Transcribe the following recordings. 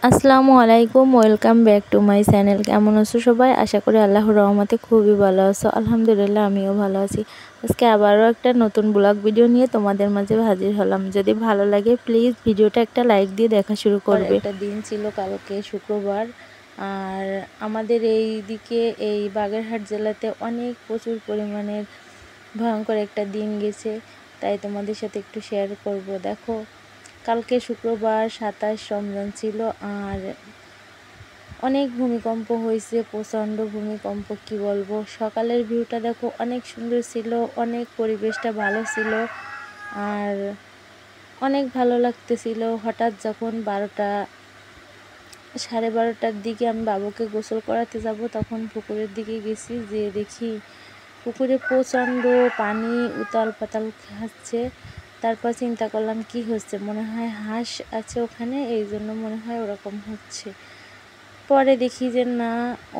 আসসালামু আলাইকুম, welcome back to my channel. কেমন আছো সবাই? আশা করি আল্লাহর রহমতে খুবই ভালো আছো। আলহামদুলিল্লাহ, আমিও ভালো আছি। আজকে আবারও একটা নতুন ব্লগ ভিডিও নিয়ে তোমাদের মাঝে হাজির হলাম। যদি ভালো লাগে প্লিজ ভিডিওটা একটা লাইক দিয়ে দেখা শুরু করবে। একটা দিন ছিল কালকে শুক্রবার, আর আমাদের এই দিকে এই বাগেরহাট জেলাতে প্রচুর পরিমাণের ভয়ঙ্কর একটা দিন গেছে, তাই তোমাদের সাথে একটু শেয়ার করব। দেখো, কালকে শুক্রবার 27 রমজান ছিল, আর অনেক ভূমিকম্প হয়েছে, প্রচণ্ড ভূমিকম্প, কি বলবো। সকালের ভিউটা দেখো অনেক সুন্দর ছিল, অনেক পরিবেশটা ভালো ছিল, আর অনেক ভালো লাগতেছিল। হঠাৎ যখন 12:30টার দিকে আমি বাবুকে গোসল করাতে যাব, তখন পুকুরের দিকে গেছি, যে দেখি পুকুরে প্রচণ্ড পানি উতাল পাতাল খাচ্ছে। তারপর চিন্তা করলাম কি হচ্ছে, মনে হয় হাঁস আছে ওখানে, এই জন্য মনে হয় ওরকম হচ্ছে। পরে দেখি যে না,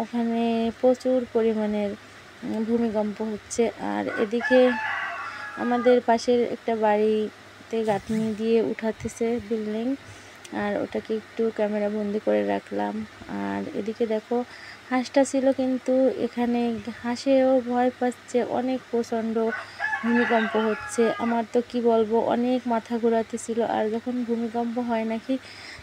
ওখানে প্রচুর পরিমাণের ভূমিকম্প হচ্ছে। আর এদিকে আমাদের পাশের একটা বাড়িতে গাঁথনি দিয়ে উঠাতেছে বিল্ডিং, আর ওটাকে একটু ক্যামেরা বন্দি করে রাখলাম। আর এদিকে দেখো, হাঁসটা ছিল, কিন্তু এখানে হাঁসেও ভয় পাচ্ছে, অনেক প্রচণ্ড ভূমিকম্প হচ্ছে। আমার তো কি বলবো, অনেক মাথা ঘোরাতেছিল। আর যখন ভূমিকম্প হয় নাকি,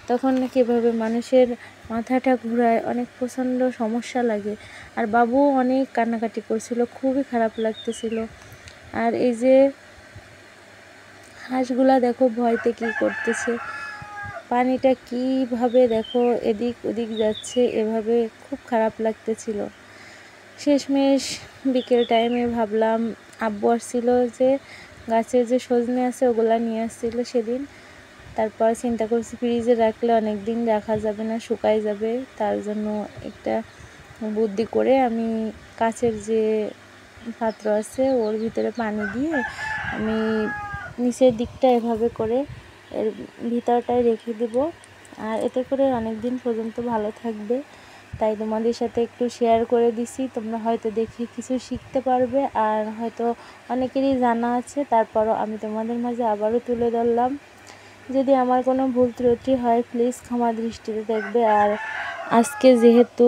তখন নাকি এভাবে মানুষের মাথাটা ঘুরায়, অনেক প্রচণ্ড সমস্যা লাগে। আর বাবু অনেক কান্নাকাটি করছিল, খুবই খারাপ লাগতেছিল। আর এই যে হাঁসগুলা দেখো ভয়তে কি করতেছে, পানিটা কিভাবে দেখো এদিক ওদিক যাচ্ছে, এভাবে খুব খারাপ লাগতেছিল। শেষমেশ বিকেল টাইমে ভাবলাম, আব্বু আসছিল যে গাছে যে সজনে আছে ওগুলা নিয়ে আসছিল সেদিন। তারপর চিন্তা করছি ফ্রিজে রাখলে অনেক দিন রাখা যাবে না, শুকাই যাবে। তার জন্য একটা বুদ্ধি করে আমি কাচের যে পাত্র আছে ওর ভিতরে পানি দিয়ে আমি নিচের দিকটা এভাবে করে এর ভিতরটায় রেখে দেব, আর এতে করে অনেক দিন পর্যন্ত ভালো থাকবে। তাই তোমাদের সাথে একটু শেয়ার করে দিছি, তোমরা হয়তো দেখে কিছু শিখতে পারবে, আর হয়তো অনেকেরই জানা আছে, তারপরও আমি তোমাদের মাঝে আবারও তুলে ধরলাম। যদি আমার কোনো ভুল ত্রুটি হয় প্লিজ ক্ষমা দৃষ্টিতে দেখবে। আর আজকে যেহেতু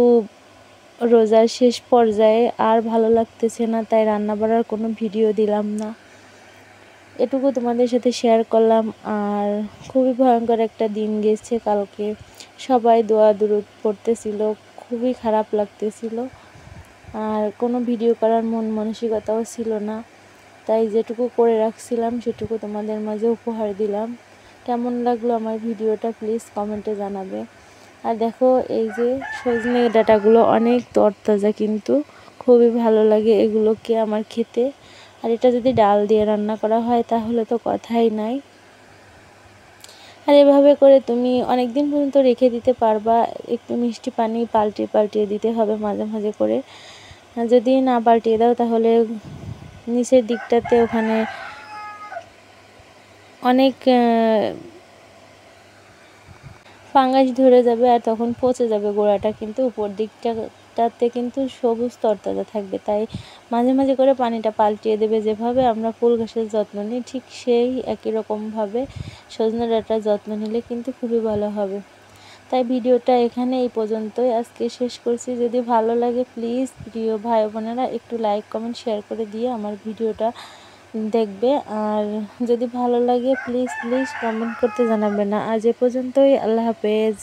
রোজার শেষ পর্যায়ে, আর ভালো লাগতেছে না, তাই রান্না বাড়ার কোনো ভিডিও দিলাম না, এটুকু তোমাদের সাথে শেয়ার করলাম। আর খুবই ভয়ঙ্কর একটা দিন গেছে কালকে, সবাই দোয়া দুরুদ পড়তেছিল, খুবই খারাপ লাগতেছিল। আর কোনো ভিডিও করার মন মানসিকতাও ছিল না, তাই যেটুকু করে রাখছিলাম সেটুকু তোমাদের মাঝে উপহার দিলাম। কেমন লাগলো আমার ভিডিওটা প্লিজ কমেন্টে জানাবে। আর দেখো, এই যে সজনে ডাঁটাগুলো অনেক তরতাজা, কিন্তু খুবই ভালো লাগে এগুলোকে আমার খেতে। আর এটা যদি ডাল দিয়ে রান্না করা হয় তাহলে তো কথাই নাই। আর এভাবে করে তুমি অনেক দিন পর্যন্ত রেখে দিতে পারবা। একটু মিষ্টি পানি পাল্টে পাল্টিয়ে দিতে হবে মাঝে মাঝে করে। যদি না পাল্টিয়ে দাও তাহলে নিচের দিকটাতে ওখানে অনেক ফাঙ্গাস ধরে যাবে, আর তখন পচে যাবে গোড়াটা, কিন্তু উপর দিকটাতে কিন্তু সবুজ তরতাজা থাকবে। তাই মাঝে মাঝে করে পানিটা পাল্টিয়ে দেবে। যেভাবে আমরা ফুল গাছের যত্ন নিই, ঠিক সেই একই রকমভাবে সজনে ডাঁটার যত্ন নিলে কিন্তু খুবই ভালো হবে। তাই ভিডিওটা এখানে এই পর্যন্তই আজকে শেষ করছি। যদি ভালো লাগে প্লিজ প্রিয় ভাই বোনেরা একটু লাইক কমেন্ট শেয়ার করে দিয়ে আমার ভিডিওটা দেখবে। আর যদি ভালো লাগে প্লিজ প্লিজ কমেন্ট করতে জানাবে না। আজ এ পর্যন্তই, আল্লাহ হাফেজ।